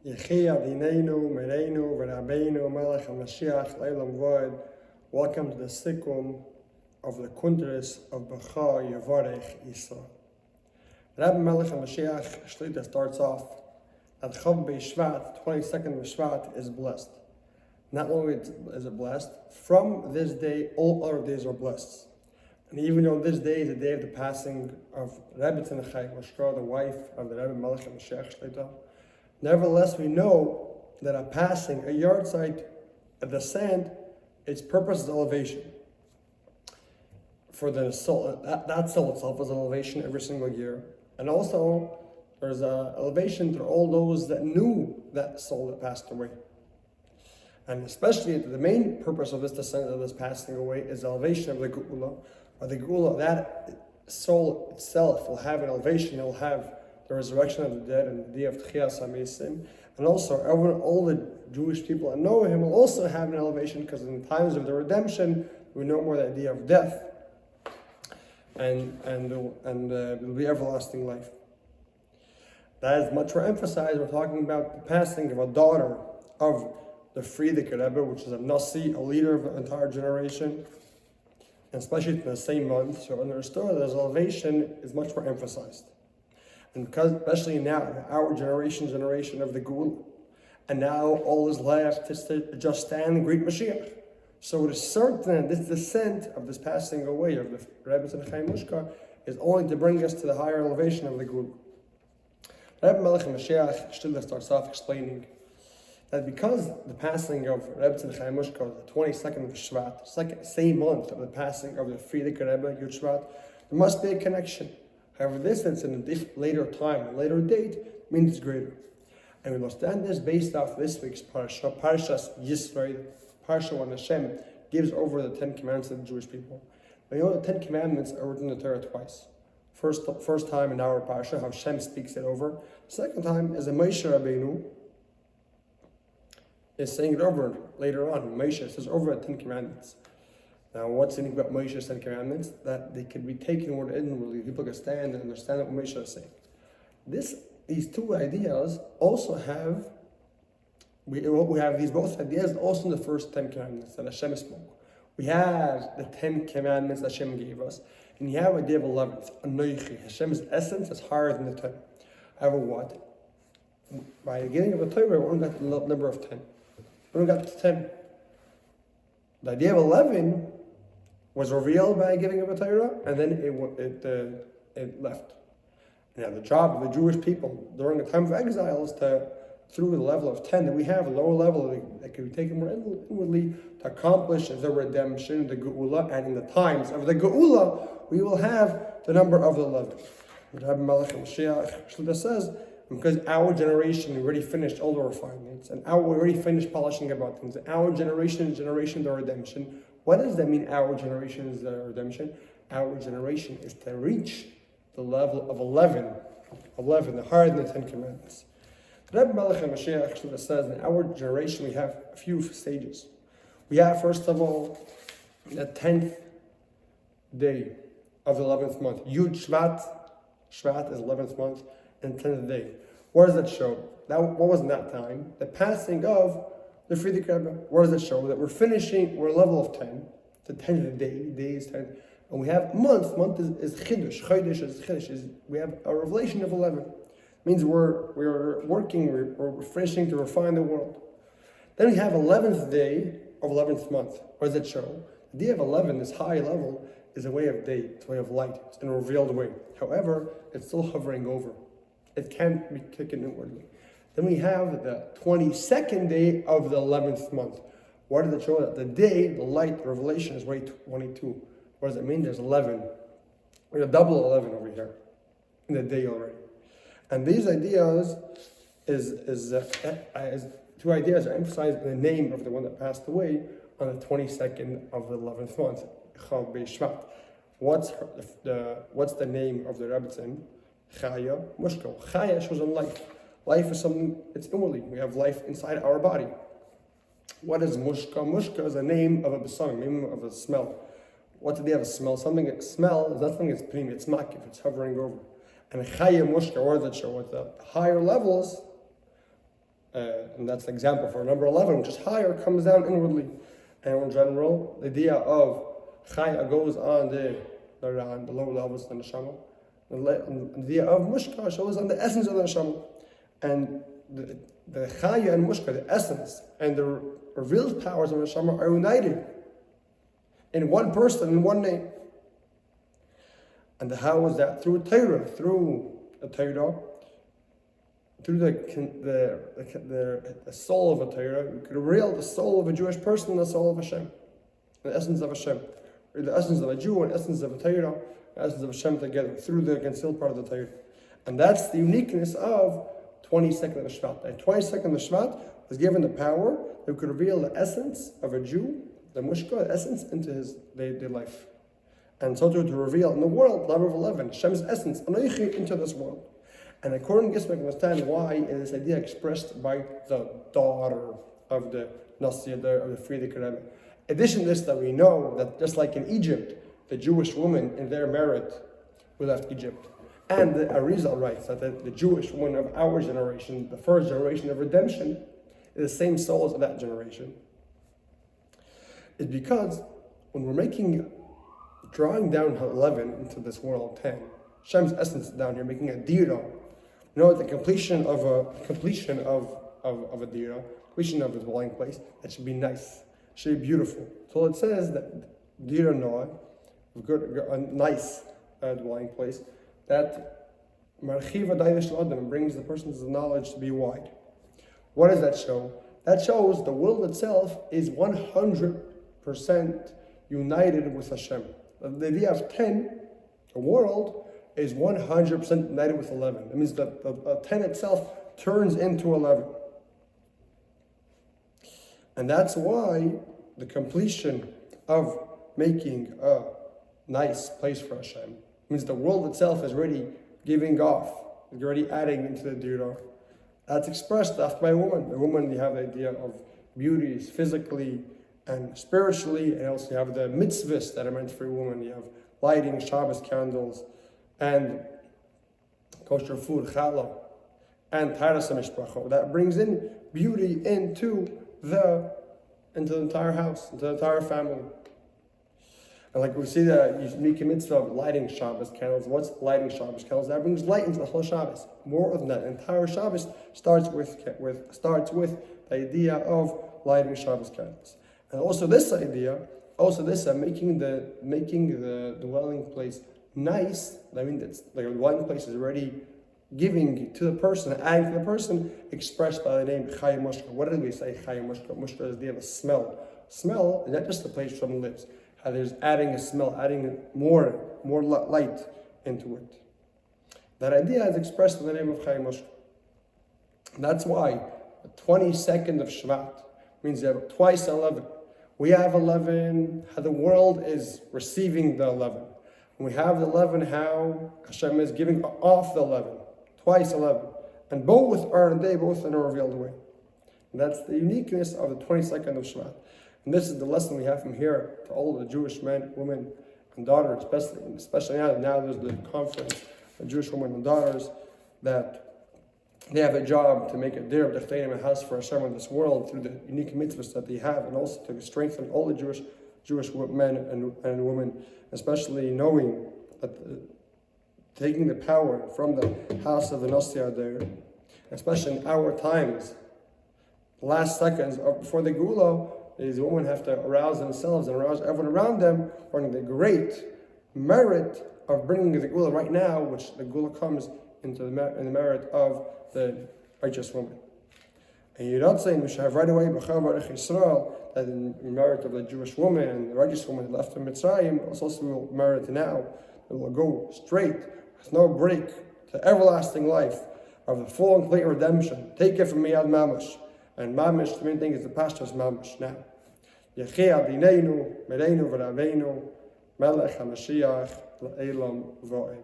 Adonenu, Mureno, ורבינו, המשיח, לעולם. Welcome to the Sichos of the Kuntres of Baruch, Yisro. Dvar Malchus Mashiach Shlita starts off at Chav Shvat, 22nd of Shvat is blessed. Not only is it blessed, from this day all other days are blessed. And even though this day is the day of the passing of Rebbetzin Mushka, the wife of the Dvar Malchus Mashiach Shlita, nevertheless we know that a passing, a Yahrtzeit, a descent, its purpose is elevation. For the soul, that soul itself is elevation every single year. And also, there's an elevation to all those that knew that soul that passed away. And especially the main purpose of this descent, of this passing away, is the elevation of the Geula. Or the Geula, that soul itself will have an elevation, it will have the resurrection of the dead and the day of Chayah. And also, all the Jewish people that know him will also have an elevation, because in the times of the redemption, we know more the idea of death. And there will be everlasting life. That is much more emphasized. We're talking about the passing of a daughter of the Frierdiker Rebbe, which is a Nasi, a leader of an entire generation, and especially in the same month. So understood that his elevation is much more emphasized. And because, especially now, our generation of the Geula, and now all is left is to just stand and greet Mashiach. So it is certain this descent of this passing away of the Rebbetzin Mushka is only to bring us to the higher elevation of the Geula. Dvar Malchus Mashiach starts off explaining that because the passing of Rebbetzin Mushka was the 22nd of Shvat, same month of the passing of the Frierdiker Rebbe, Yud Shvat, there must be a connection. However, this is in a later time, a later date, means it's greater. And we understand this based off this week's Parshas, Yisro, Parsha when Hashem gives over the 10 Commandments to the Jewish people. We know the 10 Commandments are written in the Torah twice. First time in our Parsha, Hashem speaks it over. Second time is a rebbeinu is saying it over later on. Moshe says over the 10 Commandments. Now, what's unique about Moshe's 10 Commandments? That they can be taken word inwardly. People can stand and understand what Moshe is saying. These two ideas also have. We have these both ideas also in the first 10 Commandments that Hashem spoke. We have the 10 Commandments that Hashem gave us, and you have the idea of 11th, Anoichi. Hashem's essence is higher than the 10. However, what? By the beginning of the Torah, we only got the number of 10. We only got to 10. The idea of 11 was revealed by the giving of the Torah, and then it left. Now, the job of the Jewish people during the time of exile is to, through the level of 10 that we have, a lower level that can be taken more inwardly to accomplish the redemption, the Geula, and in the times of the Geula, we will have the number of the 11. Dvar Malchus Mashiach says, because our generation already finished all the refinements, and we already finished polishing about things, our generation is generation of the redemption. What does that mean, our generation is the redemption? Our generation is to reach the level of 11, the higher than the 10 Commandments. Dvar Malchus Mashiach says in our generation we have a few stages. We have, first of all, the 10th day of the 11th month. Yud Shvat. Shvat is 11th month and 10th day. What does that show? What was in that time? The passing of the Frierdiker Rebbe. What does it show? That we're a level of 10. The 10th day is 10. And we have month. Month is Chiddush. Chodesh is Chiddush. We have a revelation of 11. Means we're working, we're finishing to refine the world. Then we have 11th day of 11th month. What does it show? The idea of 11, this high level, is a way of day, it's a way of light, it's in a revealed way. However, it's still hovering over. It can't be taken inwardly. Then we have the 22nd day of the 11th month. What does it show? That the day, the light, the revelation is way 22. What does it mean? There's 11. We're a double 11 over here in the day already. And these ideas two ideas are emphasized in the name of the one that passed away on the 22nd of the 11th month, Chav Shvat. What's the name of the Rebbetzin? Chayah, Mushka. Chayah shows on life. Life is something, it's inwardly. We have life inside our body. What is Mushka? Mushka is a name of a besang, name of a smell. What do they have a smell? Something that smell is nothing, it's pnim, it's makif, it's hovering over. And Chayah Mushka, what does it show? At the higher levels, and that's an example for number 11, which is higher, comes down inwardly. And in general, the idea of Chayah goes on the lower levels of the neshama. The idea of Mushka shows on the essence of the neshama. And the Chayah and Mushka, the essence and the revealed powers of the neshama, are united in one person, in one name. And how is that? Through Torah, through the Torah, through the soul of a Torah. You could reveal the soul of a Jewish person and the soul of Hashem, the essence of Hashem, or the essence of a Jew and the essence of a Torah, the essence of Hashem together through the concealed part of the Torah. And that's the uniqueness of 22nd of Shvat. And 22nd of Shvat was given the power that could reveal the essence of a Jew, the Mushka, the essence, into his daily life. And so to reveal in the world, number 11, Hashem's essence, into this world. And according to this, we can understand why is this idea expressed by the daughter of the Nasi, of the Frierdiker Rebbe. In addition to this, that we know that just like in Egypt, the Jewish woman in their merit who left Egypt, and the Arizal writes that the Jewish woman of our generation, the first generation of redemption, is the same souls of that generation. It's because when we're drawing down 11 into this world, 10, Hashem's essence is down here, making a dira. You know, the completion of a dira, completion of a dwelling place, that should be nice, should be beautiful. So it says that dira noah, a nice dwelling place, that marchiva daivish l'adam brings the person's knowledge to be wide. What does that show? That shows the world itself is 100% united with Hashem. The idea of 10, the world, is 100% united with 11. That means that the 10 itself turns into 11. And that's why the completion of making a nice place for Hashem means the world itself is already giving off, you're already adding into the dira. That's expressed after by a woman. A woman, you have the idea of beauty physically and spiritually, and also you have the mitzvahs that are meant for a woman. You have lighting Shabbos candles, and kosher food, challah, and taras mishpacha. That brings in beauty into the entire house, into the entire family. And like we see the unique mitzvah of lighting Shabbos candles. What's lighting Shabbos candles? That brings light into the whole Shabbos. More than that, entire Shabbos starts with the idea of lighting Shabbos candles. And also this idea, making the dwelling place nice. I mean, that's like a dwelling place is already giving to the person, adding to the person, expressed by the name Chayah Mushka. What did we say? Chayah Mushka. Mushka is the idea of a smell. Smell is not just the place someone lives. How there's adding a smell, adding more light into it. That idea is expressed in the name of Chayah Mushka. That's why the 22nd of Shvat means you have twice 11. We have 11, how the world is receiving the 11. When we have the 11, how Hashem is giving off the 11. Twice 11. And both are in a revealed way. And that's the uniqueness of the 22nd of Shvat. And this is the lesson we have from here to all the Jewish men, women, and daughters, especially now there's the conference of Jewish women and daughters, that they have a job to make a dir of a house for Hashem in this world through the unique mitzvahs that they have, and also to strengthen all the Jewish men and women, especially knowing that taking the power from the house of the Nasi there, especially in our times, the last seconds before the Gula, these women have to arouse themselves and arouse everyone around them, learning the great merit of bringing the Gula right now, which the Gula comes in the merit of the righteous woman. And Yahrtzeit, we should have right away Yisrael, that in the merit of the Jewish woman and the righteous woman left in Mitzrayim, also will merit now. It will go straight, with no break, to everlasting life of the full and complete redemption. Take it from me, Ad Mamash. And Mamash, the main thing is the Parshas Mamash now. Adonainu, Mureno, ורבינו, מלך המשיח, לעולם ועד.